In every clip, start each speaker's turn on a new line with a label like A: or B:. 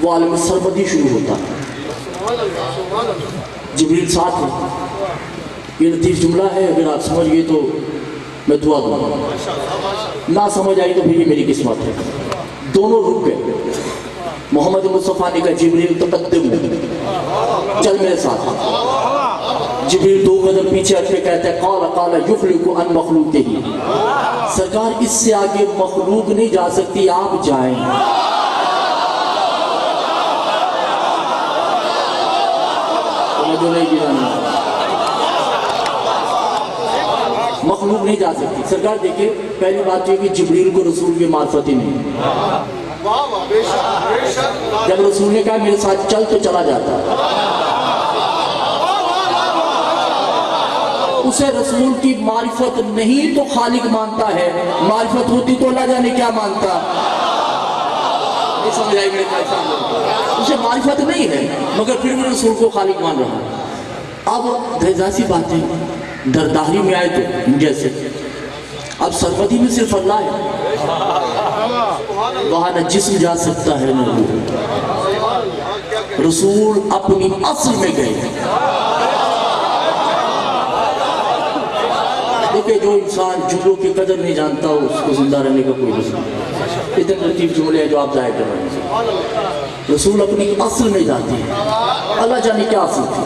A: وہ عالم سرمدی شروع ہوتا ہے. جبریل ساتھ ہے. یہ لطیف جملہ ہے, اگر آپ سمجھ گئے تو میں دعا دوں گا, نہ سمجھ آئی تو پھر یہ میری قسمت ہے. دونوں رک گئے. محمد مصطفیٰ نے کہا جبریل تقدم چل میرے ساتھ. جبریل 2 قدم پیچھے ہٹ کے کہتا ہے قال یخلق عن مخلوق ہی, سرکار اس سے آگے مخلوق نہیں جا سکتی, آپ جائیں. جو نہیں گرانا, مخلوق نہیں جا سکتی. سرکار دیکھیں, پہلی بات یہ کہ جبریل کو رسول کی معرفت ہی نہیں. جب رسول نے کہا میرے ساتھ چل تو چلا جاتا. اسے رسول کی معرفت نہیں تو خالق مانتا ہے, معرفت ہوتی تو اللہ جانے کیا مانتا. نہیں سمجھ آئی میرے خیال, اسے معرفت نہیں ہے مگر پھر بھی رسول کو خالق مان رہا ہے. اب دھیزاسی باتیں درداری میں آئے تو جیسے اب سرمدی میں صرف اللہ ہے, وہاں نہ جسم جا سکتا ہے نہ روح. رسول اپنی اصل میں گئے. دیکھیں جو انسان جملوں کی قدر نہیں جانتا اس کو زندہ رہنے کا کوئی رسول نہیں. اتنے لطیف جملے ہیں جو آپ ظاہر کر رہے ہیں. رسول اپنی اصل میں جاتی ہے, اللہ جانے کیا اصل تھی.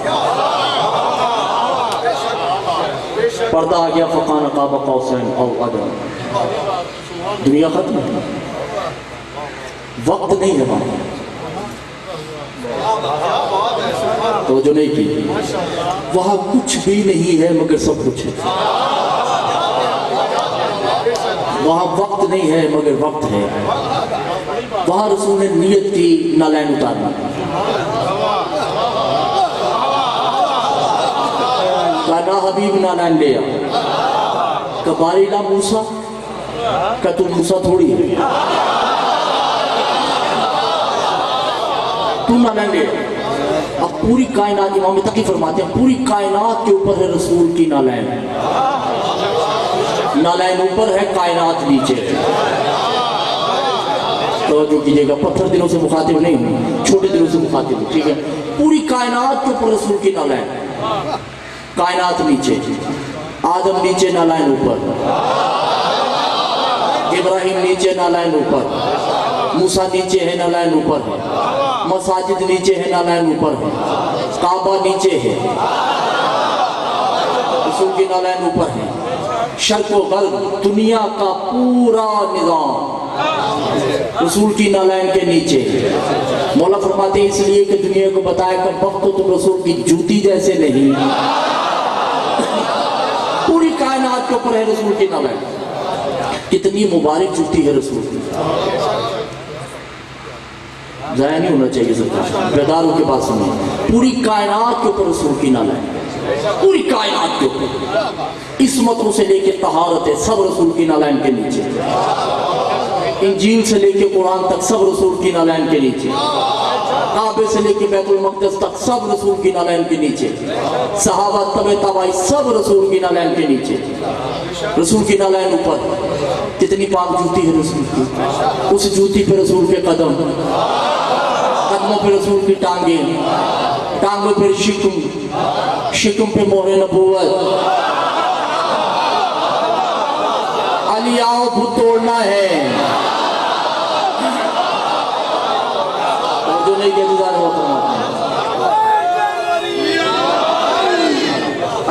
A: پردہ آ گیا فقان قاب قوسین او ادنی, دنیا ختم ہے, وقت نہیں ہے وہاں. تو جو نہیں کی, وہاں کچھ بھی نہیں ہے مگر سب کچھ ہے. وہاں وقت نہیں ہے مگر وقت ہے. وہاں رسول نے نیت کی نالین اتارنا. کہا حبیب نالین لے آ, کہ باری لا موسیٰ, کہ تو موسیٰ تھوڑی ہے, تو نالین لے آ. اب پوری کائنات, امام تقی فرماتے ہیں پوری کائنات کے اوپر ہے رسول کی نالین. نالین اوپر ہے, کائنات نیچے. توجہ کیجئے گا, پتھر دلوں سے مخاطب نہیں, چھوٹے دلوں سے مخاطب, ٹھیک ہے. پوری کائنات کے اوپر رسول کی نالین. کائنات نیچے, آدم نیچے نالین اوپر, ابراہیم نیچے نالین اوپر, موسیٰ نیچے ہے نالین اوپر ہے, مساجد نیچے ہے نالین اوپر ہے, کعبہ نیچے ہے, رسول کی نالین اوپر ہے. شرق و غرب دنیا کا پورا نظام رسول کی نالین کے نیچے. مولا فرماتے ہیں اس لیے کہ دنیا کو بتایا کہ وقت تو تم رسول کی جوتی جیسے نہیں. پوری کائنات کے اوپر ہے رسول کی نالین. کتنی مبارک جوتی ہے رسول کی, ضائع نہیں ہونا چاہیے سرکار, بیداروں کے پاس سنیں. پوری کائنات کے اوپر رسول کی نالین, پوری کائنات کے اوپر. عصمتوں سے لے کے طہارت ہے سب رسول کی نالین کے نیچے. انجیل سے لے کے قرآن تک سب رسول کی نالین کے نیچے. کعبے سے لے کے بیت المقدس تک سب رسول کی نالین کے نیچے. صحابہ تبع تابعین سب رسول کی نالین کے نیچے. رسول کی نالین اوپر. کتنی پاک جوتی ہے رسول کی, اس جوتی پہ رسول کے قدم, قدموں پہ رسول کی ٹانگیں, ٹانگوں پہ شکم, شکم پہ مہر نبوت. علی آؤ بھت توڑنا ہے. جو نہیں کہتے جا رہا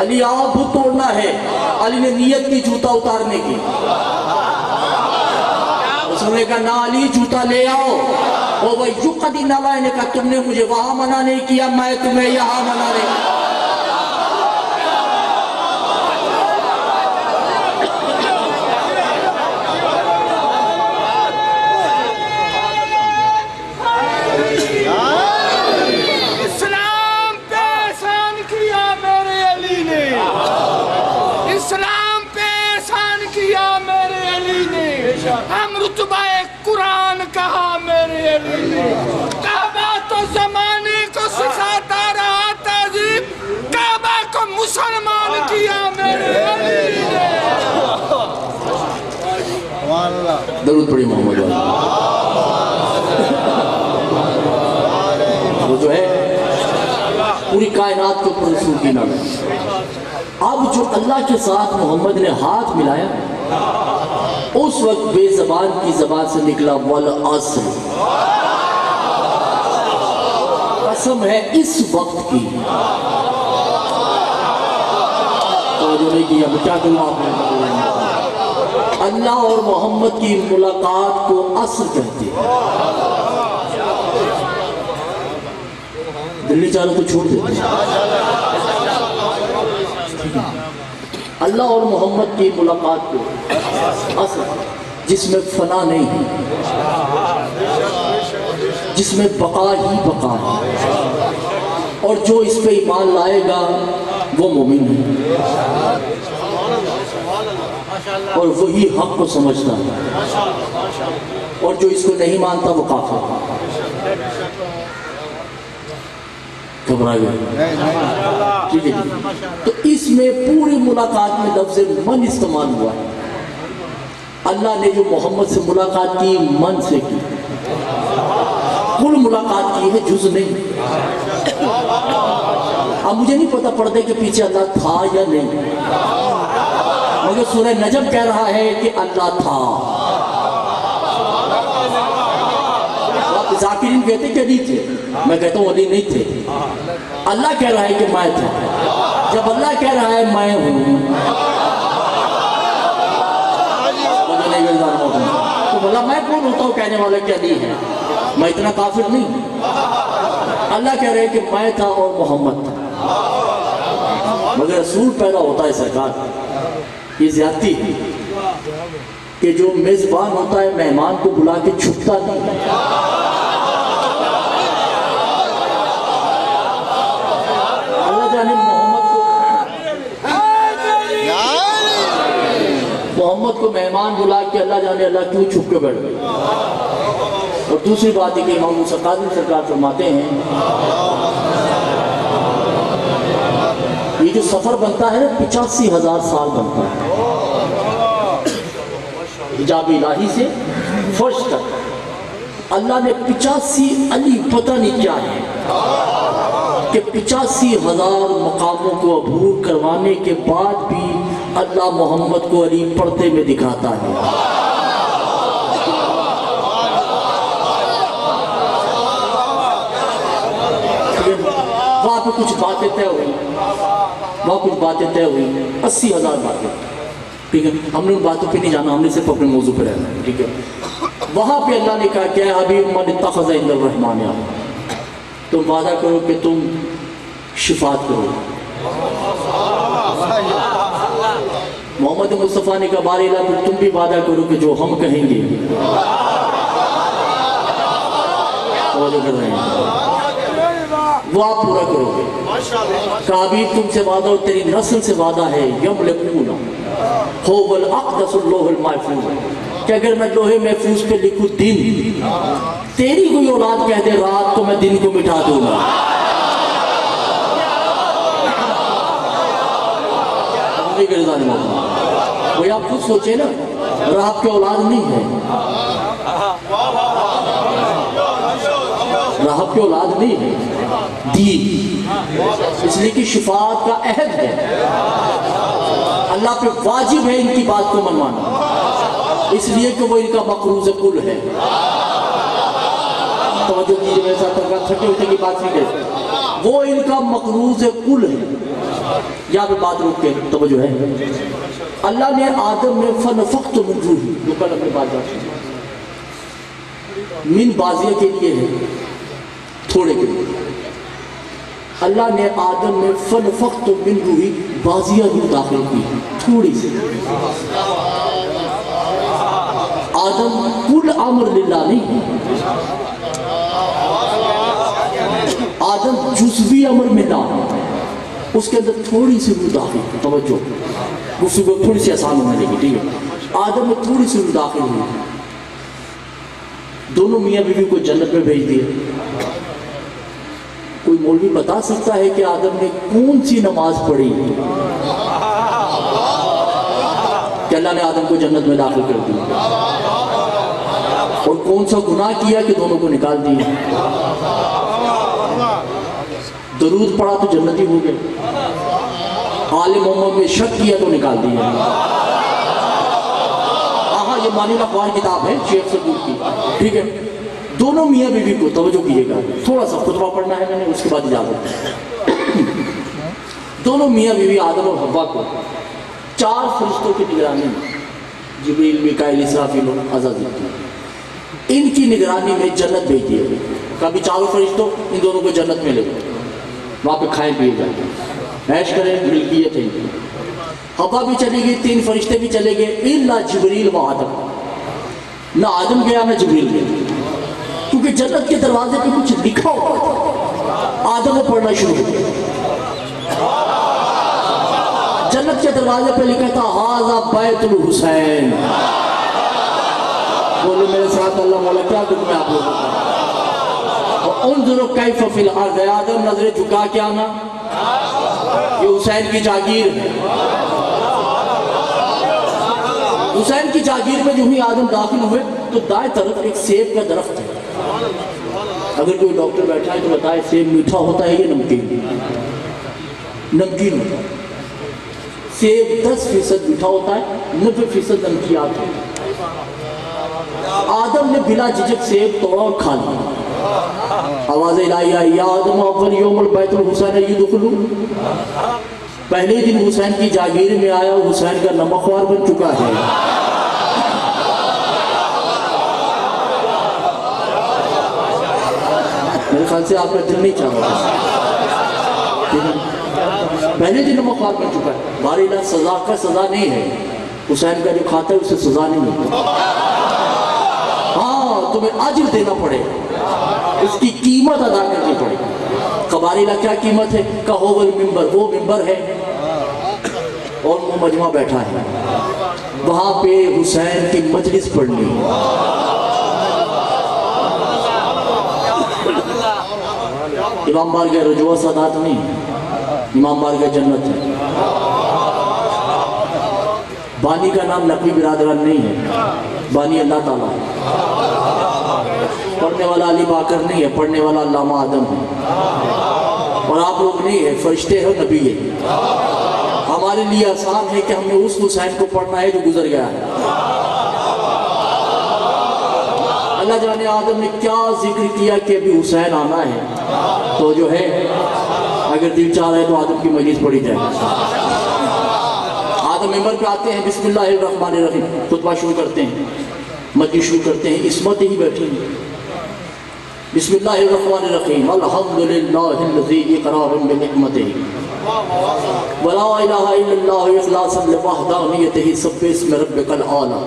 A: علی آؤ بھت توڑنا ہے. علی نے نیت کی جوتا اتارنے کی. رسول نے کہا نہ علی جوتا لے آؤ. وہ بھائی جو قدی نالائن نے کہا تم نے مجھے وہاں منع نہیں کیا, میں تمہیں یہاں منع نہیں کیا.
B: ہم رتبہ قرآن کہا میرے علی نے. کعبہ تو زمانے کو سکھاتا رہا تہذیب, کعبہ کو مسلمان کیا میرے علی نے.
A: درود پڑھی محمد. پوری کائنات کے اوپر رسول کی نام ہے۔ اب جو اللہ کے ساتھ محمد نے ہاتھ ملایا اس وقت بے زبان کی زبان سے نکلا والعصر، قسم ہے اس وقت کی۔ توجہ نہیں کیا، کیا کروں آپ نے؟ اللہ اور محمد کی ملاقات کو عصر کہتے ہیں۔ دلی چالو تو چھوڑ دیتے ہیں۔ اللہ اور محمد کی ملاقات کو عصر، جس میں فنا نہیں ہے، جس میں بقا ہی بقا ہے، اور جو اس پہ ایمان لائے گا وہ مومن ہے اور وہی حق کو سمجھتا ہے، اور جو اس کو نہیں مانتا وہ کافر ہے۔ گھبرا گئے؟ ٹھیک ہے جی۔ تو اس میں پوری ملاقات میں لفظ من استعمال ہوا ہے۔ اللہ نے جو محمد سے ملاقات کی من سے کی، کل ملاقات کی ہے، جز نہیں۔ اب مجھے نہیں پتا پردے کے پیچھے اللہ تھا یا نہیں، مگر سورہ نجم کہہ رہا ہے کہ اللہ تھا۔ ذاکرین کہتے کہ نہیں تھے، میں کہتا ہوں علی نہیں تھے۔ اللہ کہہ رہا ہے کہ میں تھا۔ جب اللہ کہہ رہا ہے میں ہوں تو بولا میں کون ہوتا ہوں کہنے والا کہ علی ہے؟ میں اتنا کافر نہیں۔ اللہ کہہ رہے کہ میں تھا اور محمد تھا، مگر رسول پیدا ہوتا ہے سرکار۔ یہ زیادتی ہے کہ جو میزبان ہوتا ہے مہمان کو بلا کے چھپتا نہیں۔ اللہ جانے محمد کو مہمان بلا کے اللہ جانے اللہ کیوں چھپ کے بیٹھ گئے۔ اور دوسری بات ہے کہ امام موسیٰ قادری سرکار فرماتے ہیں یہ جو سفر بنتا ہے 85,000 سال بنتا ہے، حجاب الہی سے فرش تک۔ اللہ نے 85 علی پتہ نہیں کیا ہے کہ 85,000 مقاموں کو عبور کروانے کے بعد بھی اللہ محمد کو علی پردے میں دکھاتا ہے۔ وہاں پہ کچھ باتیں طے ہوئی، وہاں کچھ باتیں طے ہوئی، 80,000 باتیں، ٹھیک ہے۔ ہم نے ان باتوں پہ نہیں جانا، ہم نے صرف اپنے موضوع پہ رہنا ہے، ٹھیک ہے۔ وہاں پہ اللہ نے کہا کہ اے حبیب من اتخذ عند الرحمن یا تم وعدہ کرو کہ تم شفاعت کرو۔ محمد مصطفیٰ نے کہا بارے اللہ پھر تم بھی وعدہ کرو کہ جو ہم کہیں گے وہ کر رہے ہیں وہ آپ پورا کرو گے۔ کہا حبیب تم سے وعدہ اور تیری نسل سے وعدہ ہے یملکون هو الاقدس اللوح المحفوظ کہ اگر میں لوہے محفوظ پہ لکھوں دن، تیری کوئی اولاد کہہ دے رات تو میں دن کو مٹا دوں گا۔ وہی آپ خود سوچے نا، اگر آپ کے اولاد نہیں ہے، راہب کے اولاد نہیں ہے، دین اس لیے کہ شفاعت کا عہد ہے، اللہ پہ واجب ہے ان کی بات کو منوانا، اس لیے کہ وہ ان کا مقروض کل ہے۔ توجہ کیجئے میرے ساتھ، تھکے اٹھے کی بات نہیں ہے، وہ ان کا مقروض کل ہے۔ یہاں پہ بات روک کے توجہ ہے، اللہ نے آدم میں فنفخت من روحی، جو کل اپنے بات جاتی ہے، من بازیہ کے لیے ہے، تھوڑے کے لیے۔ اللہ نے آدم میں فنفخت من روحی بازیہ روح داخل کی، تھوڑی سی۔ آدم کل امر للہ نہیں، آدم جزوی امر میں نہ، اس کے اندر تھوڑی سی روح داخل کی۔ توجہ، گفتگو تھوڑی سی آسان ہونے لگی، ٹھیک ہے۔ آدم میں تھوڑی سی روح داخل ہوئی، دونوں میاں بیوی کو جنت میں بھیج دیا۔ کوئی مولوی بتا سکتا ہے کہ آدم نے کون سی نماز پڑھی کہ اللہ نے آدم کو جنت میں داخل کر دیا، اور کون سا گناہ کیا کہ دونوں کو نکال دیا؟ درود پڑھا تو جنتی ہو گئے، آل محمد میں شک کیا تو نکال دیا۔ ہاں یہ مانی الاقوال کتاب ہے شیخ صدوق کی، ٹھیک ہے۔ دونوں میاں بیوی کو توجہ کیجیے گا، تھوڑا سا خطبہ پڑھنا ہے میں نے، اس کے بعد اجازت۔ دونوں میاں بیوی آدم اور حوا کو 4 فرشتوں کی نگرانی میں، جبریل، میکائیل، اسرافیل اور عزازیل، ان کی نگرانی میں جنت بھیج دیا گیا۔ کبھی 4 فرشتوں ان دونوں کو جنت میں لے گئے، وہاں پہ کھائے پیے جائیں، عیش کریں، ملکیت ہے۔ حوا بھی چلی گئی، 3 فرشتے بھی چلے گئے، الا جبریل و آدم، نہ آدم گیا نہ جبریل گیا، کیونکہ جنت کے دروازے پہ کچھ لکھا ہوا تھا۔ آدم کو پڑھنا شروع ہو گیا، جنت کے دروازے پہ لکھا تھا ھذا بیت الحسین۔ بولے میرے ساتھ اللہ مولا کیا دکھ میں آپ لوگوں کو، انظروا کیف فی الارض، آدم نظریں جھکا کے آنا، یہ حسین کی جاگیر ہے۔ حسین کی جاگیر میں جو ہی آدم داخل ہوئے تو دائیں طرف ایک سیب کا درخت ہے۔ اگر کوئی ڈاکٹر بیٹھا ہے تو بتائے سیب میٹھا ہوتا ہے یا نمکین؟ نمکین ہوتا ہے۔ سیب 10% میٹھا ہوتا ہے، 90% نمکیات ہے۔ آدم نے بلا جھجک سیب توڑا اور کھا لیا۔ آواز الہی آئی یا آدم اول یوم البیت الحسین یدخلو، پہلے دن حسین کی جاگیر میں آیا، حسین کا نمکوار بن چکا ہے۔ میرے خیال سے آپ کا دل نہیں چاہ رہا، پہلے دن نمکوار بن چکا ہے۔ باری اللہ سزا کا سزا نہیں ہے، حسین کا جو کھاتا ہے اسے سزا نہیں ملتا۔ ہاں تمہیں اجر دینا پڑے، اس کی قیمت ادا کرنی پڑے۔ قبائل اللہ کیا قیمت ہے؟ کہو المنبر، وہ ممبر ہے اور وہ مجمع بیٹھا ہے، وہاں پہ حسین کی مجلس پڑھنی۔ امام بارگاہ رجوع سادات نہیں، امام بارگاہ جنت ہے۔ بانی کا نام نقوی برادران نہیں ہے، بانی اللہ تعالیٰ ہے۔ پڑھنے والا علی باکر نہیں ہے، پڑھنے والا علامہ آدم ہے، اور آپ لوگ نہیں ہے، فرشتے ہیں، نبی ہے۔ ہمارے لیے آسان ہے کہ ہم نے اس حسین کو پڑھنا ہے جو گزر گیا ہے۔ اللہ جانے آدم نے کیا ذکر کیا کہ ابھی حسین آنا ہے، تو جو ہے اگر دل چاہ رہا ہے تو آدم کی مجلس پڑھی جائے۔ آدم ممبر پہ آتے ہیں، بسم اللہ الرحمن الرحیم، خطبہ شروع کرتے ہیں، مجلس شروع کرتے ہیں، عصمت ہی بیٹھی ہیں۔ بسم اللہ الرحمن الرحیم، الحمدللہ الذی اقرارا بنعمتہ ولا الہ الا اللہ اخلاصا لوحدانیتہ سبح اسم ربک الاعلی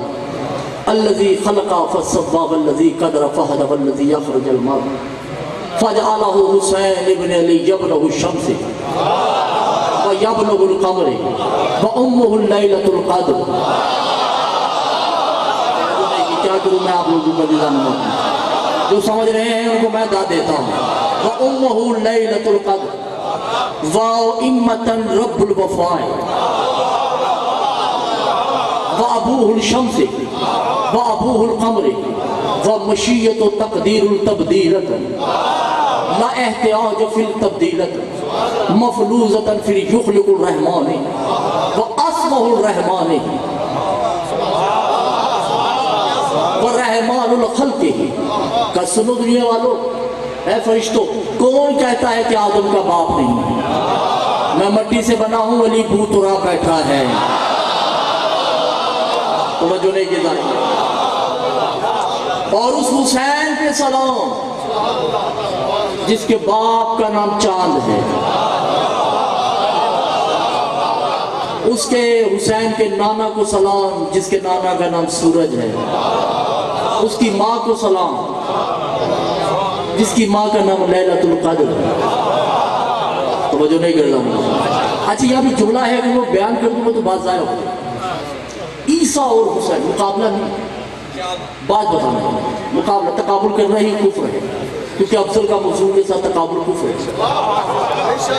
A: الذی خلق فسوى والذی قدر فہدى والذی اخرج المرعى فجعلہ حسین ابن علی یبنہ الشمس ویبنہ القمر وامہ اللیلۃ القدر۔ کیا کروں میں آپ لوگوں کا نظام، جو سمجھ رہے ہیں ان کو میں داد دیتا ہوں۔ وامہ اللیلۃ القدر وَإِمَّةً رَبُّ الْوَفَاءِ وَأَبُوهُ الشَّمْسِ وَأَبُوهُ الْقَمْرِ وَمَشِيَّةُ تَقْدِيرُ الْتَبْدِيلَةً لَا احتیاج فِي الْتَبْدِيلَةِ مَفْلُوزَةً فِي يُخْلِقُ الرَّحْمَانِ وَأَسْمَهُ الرَّحْمَانِ وَرَحْمَانُ الْخَلْقِ۔ کا سنو دنیا والوں، اے فرشتوں، کون کہتا ہے کہ آدم کا باپ نہیں؟ میں مٹی سے بنا ہوں، علی بوترا بیٹھا ہے۔ توجہ نہیں کی جائے، اور اس حسین پہ سلام جس کے باپ کا نام چاند ہے، اس کے حسین کے نانا کو سلام جس کے نانا کا نام سورج ہے، اس کی ماں کو سلام جس کی ماں کا نام لیلۃ القدر ہے۔ توجہ نہیں کر رہا ہوں۔ اچھا یہاں بھی جملہ ہے کہ وہ بیان کر دوں تو بات ضائع ہو جائے۔ عیسیٰ اور حسین مقابلہ نہیں، بات بتانا ہے، مقابلہ تقابل کرنا ہی کفر ہے، کیونکہ افضل کا موضوع کے ساتھ تقابل کفر ہے۔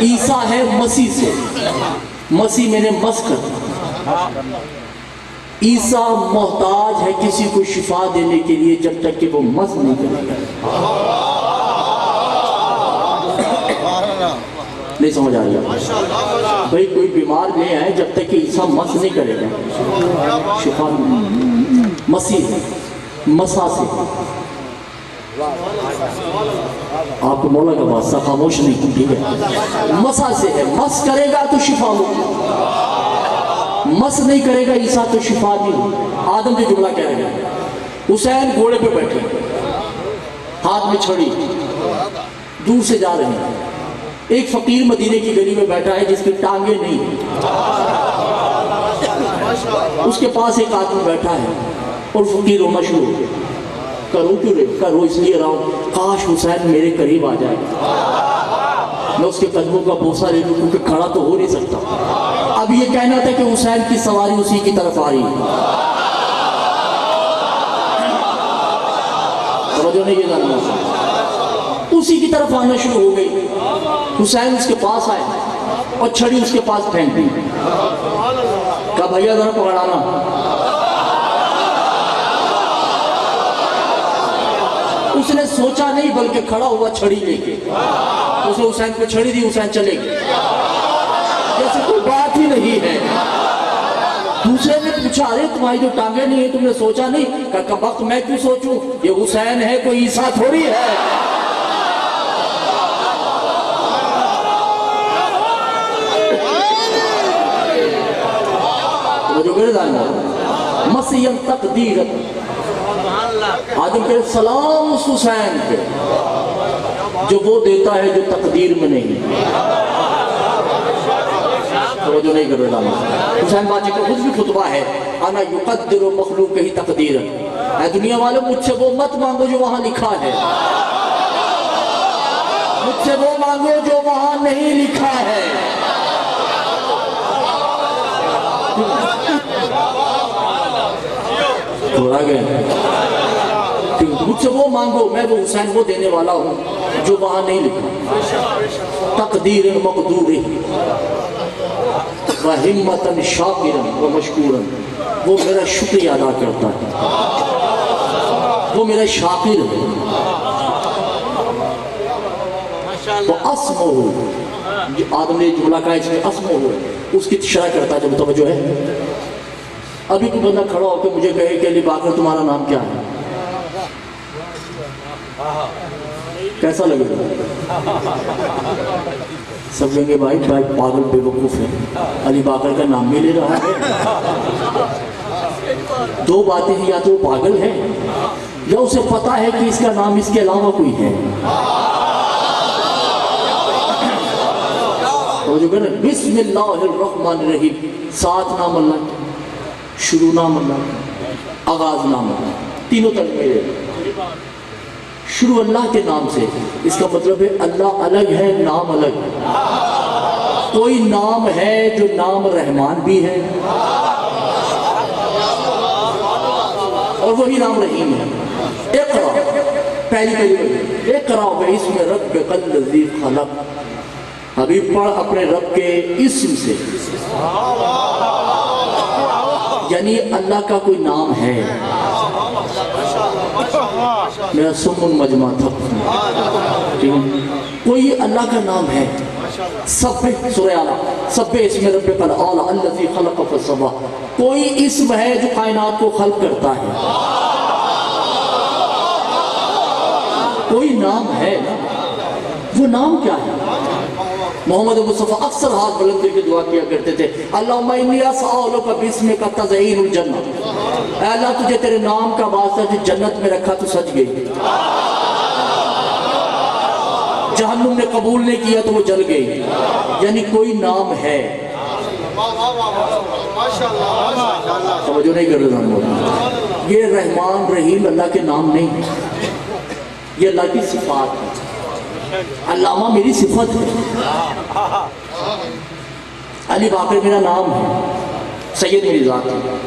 A: عیسیٰ ہے مسیح سے، مسیح میں نے مس کر، عیسیٰ محتاج ہے کسی کو شفا دینے کے لیے جب تک کہ وہ مس نہیں کرے گا۔ نہیں سمجھ آ رہی بھائی کوئی بیمار لے آئے جب تک کہ عیسیٰ مس نہیں کرے گا شفا مسیح مسا سے آپ کو مولا کا واسطہ خاموش نہیں ٹھیک ہے مسا سے ہے مس کرے گا تو شفا ہوگی مس نہیں کرے گا عیسیٰ تو شفا نہیں ہوگی آدم جو جملہ کہہ رہے ہیں حسین گھوڑے پہ بیٹھے ہاتھ میں چھڑی دور سے جا رہے ہیں ایک فقیر مدینے کی گلی میں بیٹھا ہے جس کی ٹانگیں نہیں اس کے پاس ایک آدمی بیٹھا ہے اور فقیر رونا شروع ہو گیا کروں کیوں رہے کرو اس لیے رہا ہوں کاش حسین میرے قریب آ جائے میں اس کے قدموں کا بوسہ لے لوں کیونکہ کھڑا تو ہو نہیں سکتا اب یہ کہنا تھا کہ حسین کی سواری اسی کی طرف آ رہی توجہ نہیں یہ جاننا اسی کی طرف آنا شروع ہو گئی حسین اس کے پاس آئے اور چھڑی اس کے پاس پھینک دی کہا بھیا ذرا پکڑانا اس نے سوچا نہیں بلکہ کھڑا ہوا چھڑی لے کے اس نے حسین کو چھڑی دی حسین چلے گئے جیسے کوئی بات ہی نہیں ہے دوسرے نے پوچھا ارے تمہاری جو ٹانگیں نہیں ہیں تم نے سوچا نہیں کہا وقت میں کیوں سوچوں یہ حسین ہے کوئی عیسیٰ تھوڑی ہے جو میرے دائیں مسیح تقدیرت آدم کے سلام اس حسین پہ جو وہ دیتا ہے جو تقدیر میں نہیں توجہ نہیں کر رہا حسین باچے کا خود بھی خطبہ ہے انا یقدر مخلوق ہی تقدیر اے دنیا والوں مجھ سے وہ مت مانگو جو وہاں لکھا ہے مجھ سے وہ مانگو جو وہاں نہیں لکھا ہے تھوڑا گئے مجھ سے وہ مانگو میں وہ حسین وہ دینے والا ہوں جو وہاں نہیں لکھا تقدیر مقدور وہمتاً شاکراً ومشکوراً وہ میرا شکریہ ادا کرتا ہے وہ میرا شاکر ہے وہ اسمہ ہو آدم نے جملہ کہا اس میں اسمہ ہو اس کی شرح کرتا ہے جو متوجہ ہے ابھی کوئی بندہ کھڑا ہو کے مجھے کہے کہ علی باقر تمہارا نام کیا ہے کیسا لگے گا سب لیں گے بھائی پاگل بے وقوف ہے علی باقر کا نام بھی لے رہا ہے دو باتیں ہیں یا تو وہ پاگل ہے یا اسے پتا ہے کہ اس کا نام اس کے علاوہ کوئی ہے بسم اللہ الرحمن الرحیم ساتھ نام اللہ شروع نام اللہ آغاز نام اللہ تینوں ترجمے شروع اللہ کے نام سے اس کا مطلب ہے اللہ الگ ہے نام الگ ہے کوئی نام ہے جو نام رحمان بھی ہے اور وہی نام رحیم ہے اقرا پہلی اقرا باسم ربک الذی خلق حبیب پڑھ اپنے رب کے اسم سے یعنی اللہ کا کوئی نام ہے میرا سمن مجمع تھا کوئی اللہ کا نام ہے سبح سورہ اعلیٰ سبح اسم ربک الاعلیٰ الذی خلق فسوی کوئی اسم ہے جو کائنات کو خلق کرتا ہے کوئی نام ہے وہ نام کیا ہے محمد مصطفیٰ اکثر ہاتھ بلند کر کے دعا کیا کرتے تھے اللہم انی اسألک باسمک تزئین الجنہ اے اللہ تجھے تیرے نام کا واسطہ جو جنت میں رکھا تو سج گئی جہنم نے قبول نہیں کیا تو وہ جل گئی یعنی کوئی نام ہے توجہ نہیں کر رہا یہ رحمان رحیم اللہ کے نام نہیں یہ اللہ کی صفات ہے علامہ میری صفت ہے علی باقر میرا نام ہے سید میری ذات ہے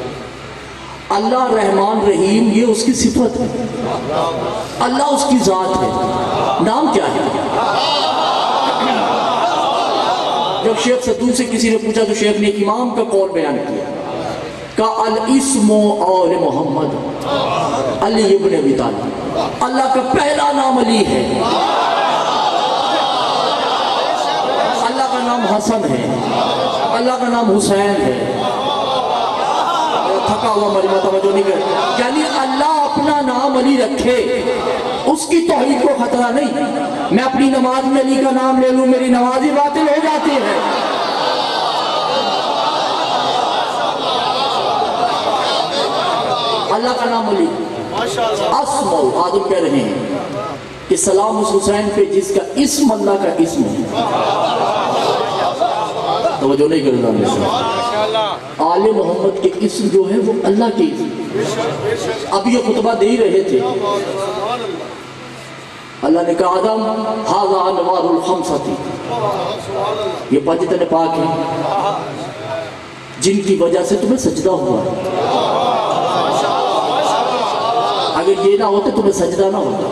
A: اللہ رحمان رحیم یہ اس کی صفت ہے اللہ اس کی ذات ہے نام کیا ہے جب شیخ صدوق سے کسی نے پوچھا تو شیخ نے ایک امام کا قول بیان کیا کہ الاسم آل محمد علی ابن ابی طالب اللہ کا پہلا نام علی ہے اللہ کا حسن ہے, اللہ کا نام حسین ہے. تھکا ہوا مجمع توجہ نہیں کر, یعنی اللہ اپنا نام علی رکھے اس کی توحید کو خطرہ نہیں. میں اپنی نماز میں علی کا نام لے لوں, میری نماز ہی باطل ہو جاتی ہے. اللہ کا نام علی. اسم آدم کہہ رہے ہیں کہ سلام اس حسین پہ جس کا اسم اللہ کا اسم ہے. توجہ نہیں کرنا میں آل محمد کے اسم جو ہے وہ اللہ کے اسم. اب یہ خطبہ دے ہی رہے تھے, اللہ نے کہا آدم ھذا انوار الخمسۃ, یہ پانچ تن پاک ہیں جن کی وجہ سے تمہیں سجدہ ہوا ہے. اگر یہ نہ ہوتے تمہیں سجدہ نہ ہوتا.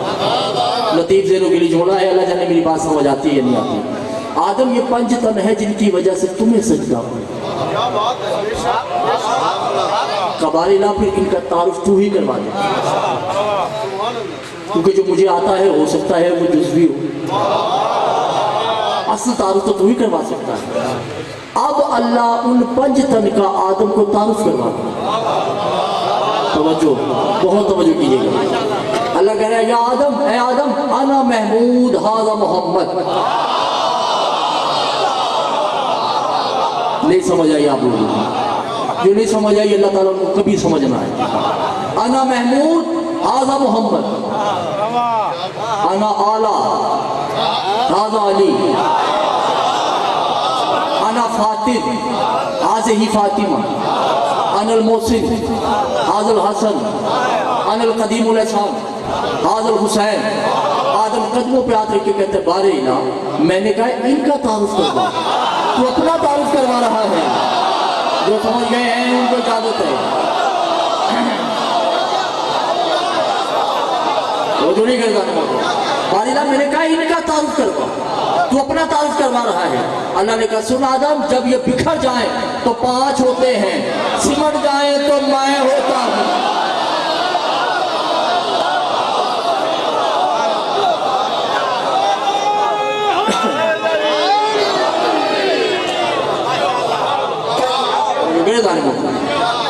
A: لطیف ذہنوں کے لیے جملہ ہے, اللہ جانے میری بات سمجھ آتی ہے یا نہیں آتی. آدم یہ پنج تن ہے جن کی وجہ سے تمہیں سجدہ ہوا. قبائل لا پھر ان کا تعارف تو ہی کروا دے, کیونکہ جو مجھے آتا ہے ہو سکتا ہے وہ جزوی ہو, اصل تعارف تو ہی کروا سکتا ہے. اب اللہ ان پنج تن کا آدم کو تعارف کروا دے. توجہ, بہت توجہ کیجئے گا. اللہ کہہ رہا ہے یا آدم, اے آدم انا محمود ھذا محمد. نہیں سمجھ آئی آپ لوگوں کو, جو نہیں سمجھ آئی اللہ تعالیٰ کو کبھی سمجھنا ہے. انا محمود ھذا محمد, انا اعلیٰ ھذا علی, انا فاطر ھذہ فاطمہ, انا المحسن ھذا الحسن, انا القدیم الاحسان ھذا الحسین. آدم قدموں پہ ہاتھ رکھ کے کہتے بارے الہ, میں نے کہا ان کا تعارف کروا, تو اپنا تعارف کروا رہا ہے. جو سمجھ گئے ہیں ان کو اجازت ہے. وہ جو نہیں کرتا بارے الہ, میں نے کہا ان کا تعارف کروا, تو اپنا تعارف کروا رہا ہے. اللہ نے کہا سن آدم, جب یہ بکھر جائیں تو پانچ ہوتے ہیں, سمٹ جائیں تو میں ہوتا ہوں.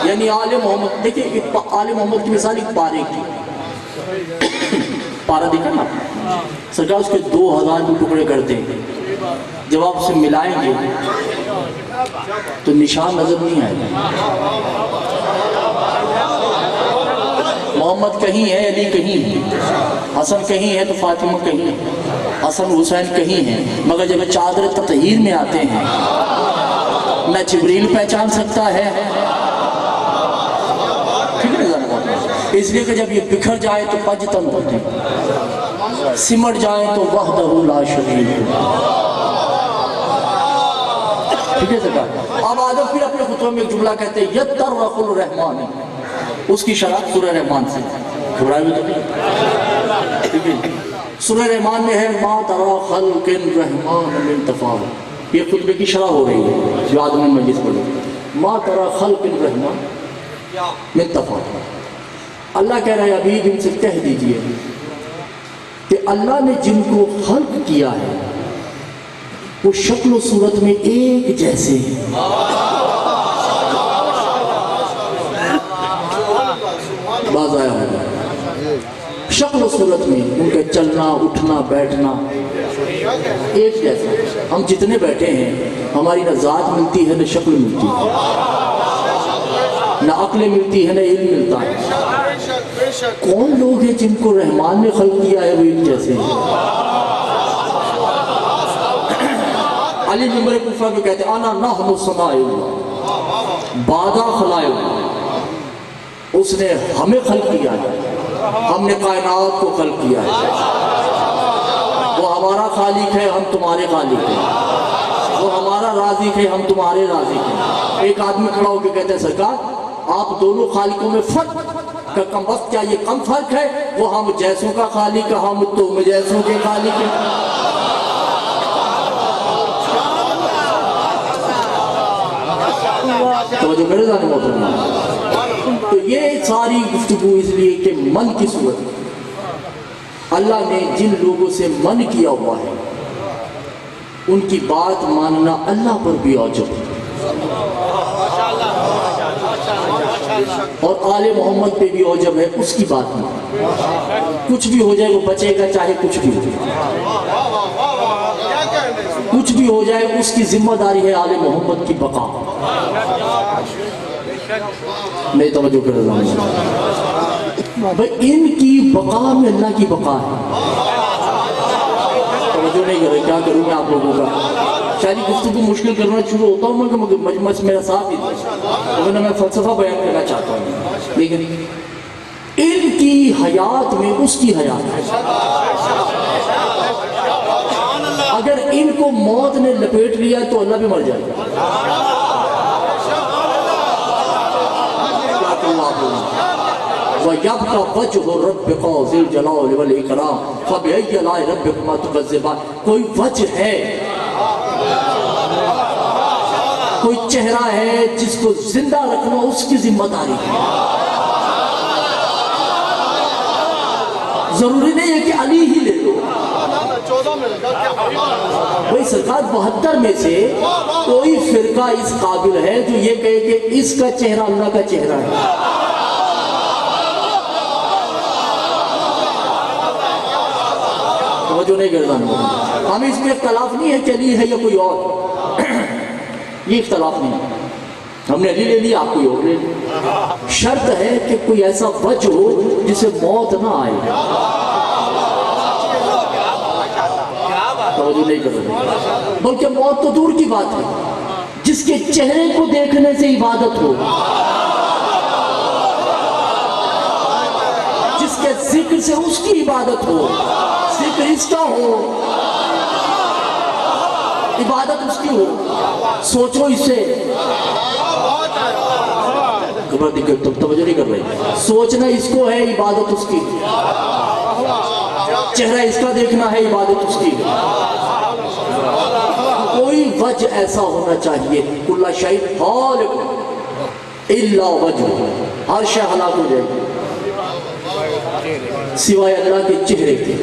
A: یعنی آل محمد, دیکھیں آل محمد کی مثال ایک پارے کی. پارا دیکھا نا سرکار, اس کے 2000 کے ٹکڑے کرتے ہیں. جب آپ اسے ملائیں گے تو نشان نظر نہیں آئے گا. محمد کہیں ہے, علی کہیں ہے, حسن کہیں ہے تو فاطمہ کہیں ہے, حسن حسین کہیں ہے. مگر جب چادر تطہیر میں آتے ہیں نہ جبریل پہچان سکتا ہے, ٹھیک ہے نا, اس لیے کہ جب یہ بکھر جائے تو پنج تن ہوتے ہیں, سمٹ جائے تو وحدہ لا شریک. ٹھیک ہے سرکار. اب آدم پھر اپنے خطبے میں ایک جملہ کہتے ہیں یترق الرحمن, اس کی شرح سورہ رحمان سے. گھبرائے ہوئے تو نہیں, ٹھیک ہے. سورہ رحمان میں ہے ما تری خلق الرحمن من تفاوت, یہ خطبے کی شرح ہو رہی ہے جو آدم مجلس پڑھے. ما تری خلق الرحمن من تفاوت. اللہ کہہ رہا ہے ابھی ان سے کہہ دیجئے کہ اللہ نے جن کو خلق کیا ہے وہ شکل و صورت میں ایک جیسے ہیں. باز آیا ہوگا, شکل و صورت میں ان کا چلنا اٹھنا بیٹھنا ایک جیسا. ہم جتنے بیٹھے ہیں ہماری نہ ذات ملتی ہے نہ شکل ملتی ہے, نہ عقل ملتی ہے نہ علم ملتا ہے. کون لوگ ہیں جن کو رحمان نے خلق کیا ہے وہ ایک جیسے ہیں. علی ممبر کوفہ میں کہتے ہیں انا نحن صنائع اللہ بعد خلائع اللہ. اس نے ہمیں خلق کیا ہے, ہم نے کائنات کو خلق کیا ہے. وہ ہمارا خالق ہے, ہم تمہارے خالق ہیں. وہ ہمارا رازق ہے, ہم تمہارے رازق ہیں. ایک آدمی کھڑا ہو کے کہتے ہیں سرکار آپ دونوں خالقوں میں فرق کا کم وقت, کیا یہ کم فرق ہے؟ وہ ہم جیسوں کا خالق ہے, ہم تم جیسوں کے خالق ہیں. توجہ میرے ذہن میں ہوتا ہے. تو یہ ساری گفتگو اس لیے کہ من کی صورت اللہ نے جن لوگوں سے من کیا ہوا ہے ان کی بات ماننا اللہ پر بھی اوجب ہے، اور آل محمد پہ بھی اوجب ہے اس کی بات مان۔ کچھ بھی ہو جائے وہ بچے گا، چاہے کچھ بھی ہو جائے، کچھ بھی ہو جائے اس کی ذمہ داری ہے آل محمد کی بقا۔ نہیں توجہ کر رہا ہوں بھائی، ان کی بقا میں اللہ کی بقا ہے۔ توجہ نہیں کر رہے، کیا کروں میں آپ لوگوں کا؟ شاید گفتگو مشکل کرنا شروع ہوتا ہوں میں کہ مجمع میرا ساتھ ہی دے، میں فلسفہ بیان کرنا چاہتا ہوں، لیکن ان کی حیات میں اس کی حیات ہے۔ اگر ان کو موت نے لپیٹ لیا تو اللہ بھی مر جائے گا۔ وَيَبْقَى وَجْهُ رَبِّكَ ذِي الْجَلَالِ وَالْإِكْرَامِ فَبِأَيِّ آلَاءِ رَبِّكُمَا تُكَذِّبَانِ۔ کوئی وجہ ہے، کوئی چہرہ ہے جس کو زندہ رکھنا اس کی ذمہ داری ہے۔ ضروری نہیں ہے کہ علی ہی لے لو بھائی، سرکار 72 میں سے کوئی فرقہ اس قابل ہے جو یہ کہے کہ اس کا چہرہ اللہ کا چہرہ ہے؟ توجہ نہیں کرتا ہمیں اس میں اختلاف نہیں ہے کہ علی ہے یا کوئی اور، یہ اختلاف نہیں ہے، ہم نے علی لے لیا، آپ کوئی اور لے لیا۔ شرط ہے کہ کوئی ایسا وجہ ہو جسے موت نہ آئے۔ توجہ نہیں کر رہے، بلکہ موت تو دور کی بات ہے، جس کے چہرے کو دیکھنے سے عبادت ہو، جس کے ذکر سے اس کی عبادت ہو، ذکر اس کا ہو، عبادت اس کی ہو، سوچو اس سے توجہ نہیں کر رہے، سوچنا اس کو ہے، عبادت اس کی، چہرہ اس کا دیکھنا ہے، عبادت اس کی۔ کوئی وجہ ایسا ہونا چاہیے، کل شیء ہالک الا وجہ، ہر شے ہلاک ہو جائے گی سوائے اللہ کے چہرے کے۔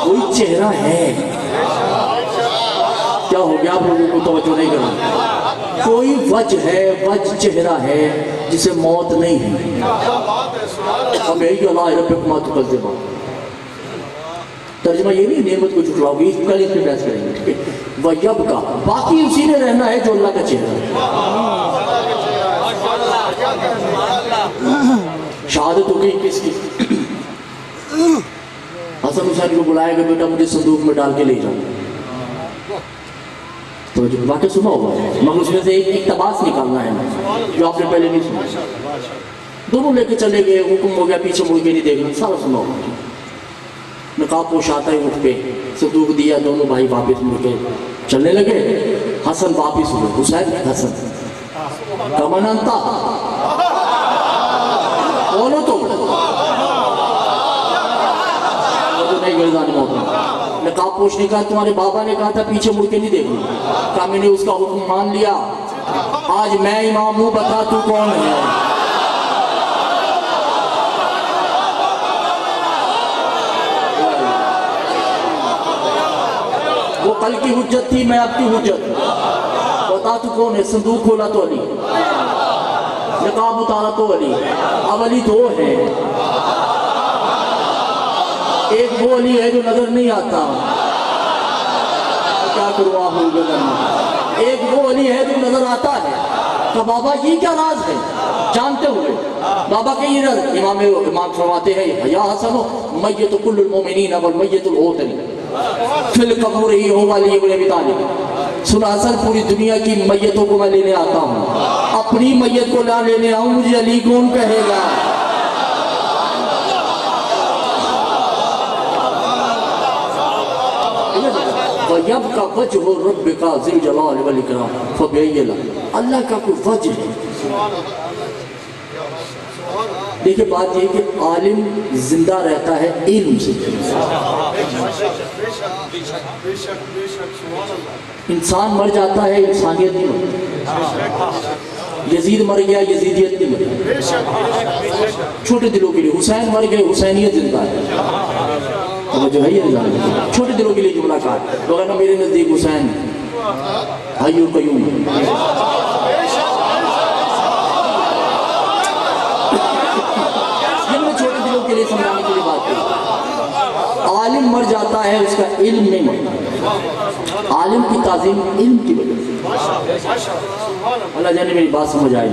A: کوئی چہرہ ہے، کیا ہو گیا آپ لوگوں کو توجہ نہیں کرنا؟ کوئی وجہ ہے، وجہ چہرہ ہے جسے موت نہیں ہے۔ فَبِأَيِّ آلَاءِ رَبِّكُمَا تُكَذِّبَانِ، ترجمہ یہ نہیں نعمت کو جھٹلاؤ گی، کل اس پہ بحث کریں گے، ٹھیک ہے؟ وَيَبْقَى، باقی اسی نے رہنا ہے جو اللہ کا چہرہ ہے۔ شہادت ہو گئی کس کی؟ حسن حسین کو بلایا کہ بیٹا مجھے صندوق میں ڈال کے لے جاؤ، تو جو واقعہ سنا ہوگا، مگر اس میں سے ایک اقتباس نکالنا ہے جو آپ نے پہلے نہیں سنا۔ دونوں لے کے چلے گئے، حکم ہو گیا پیچھے مڑ کے نہیں دیکھنا، سارا سنا ہوگا۔ نقاب پوش آتا ہے اٹھ پہ، صندوق دیا، دونوں بھائی واپس مڑ کے چلنے لگے۔ حسن واپس ہوئے، حسین حسن کمن انتا بولو تو نہیں گردانی محترم۔ نقاب پوش نے کہا تمہارے بابا نے کہا تھا پیچھے مڑ کے نہیں دیکھنا، کہا میں نے اس کا حکم مان لیا، آج میں امام ہوں، بتا تو کون ہے؟ وہ کل کی حجت تھی، میں اب کی حجت، بتا تو کون ہے؟ صندوق کھولا تو علی، نقاب اتارا تو علی، اب علی دو ہے، ایک وہ علی ہے جو نظر نہیں آتا، کیا کروں آپ لوگوں کا؟ ایک وہ علی ہے جو نظر آتا ہے۔ تو بابا یہ کیا راز ہے؟ جانتے ہوئے بابا کے یہ راز، امام فرماتے ہیں یا حسن میت کل المومنین والمیت العوتری فی القبور ہی ہو والی ابن ابی طالب۔ سنا حسن پوری دنیا کی میتوں کو میں لینے آتا ہوں، اپنی میت کو نہ لینے آؤں، مجھے علی کون کہے گا؟ وَيَبْقَى وَجْهُ رَبِّكَ ذِي الْجَلَالِ وَالْإِكْرَامِ فَبِأَيِّ آلَاءِ، اللہ کا کوئی وجہ ہے۔ دیکھیں بات یہ کہ عالم زندہ رہتا ہے علم سے، انسان مر جاتا ہے، انسانیت نہیں مرتی۔ یزید مر گیا، یزیدیت نہیں مرتی۔ چھوٹے دلوں کے لیے حسین مر گئے، حسینیت زندہ ہے۔ جو ہے یہ چھوٹے دلوں کے لیے جملہ کہا تو کہنا میرے نزدیک حسین حی القیوم ہے۔ یہ میں چھوٹے دلوں کے لیے سمجھانے کے لیے بات کی۔ عالم مر جاتا ہے اس کا علم نہیں مرتا، عالم کی تعظیم علم کی وجہ سے۔ اللہ جانے میری بات سمجھ آئی۔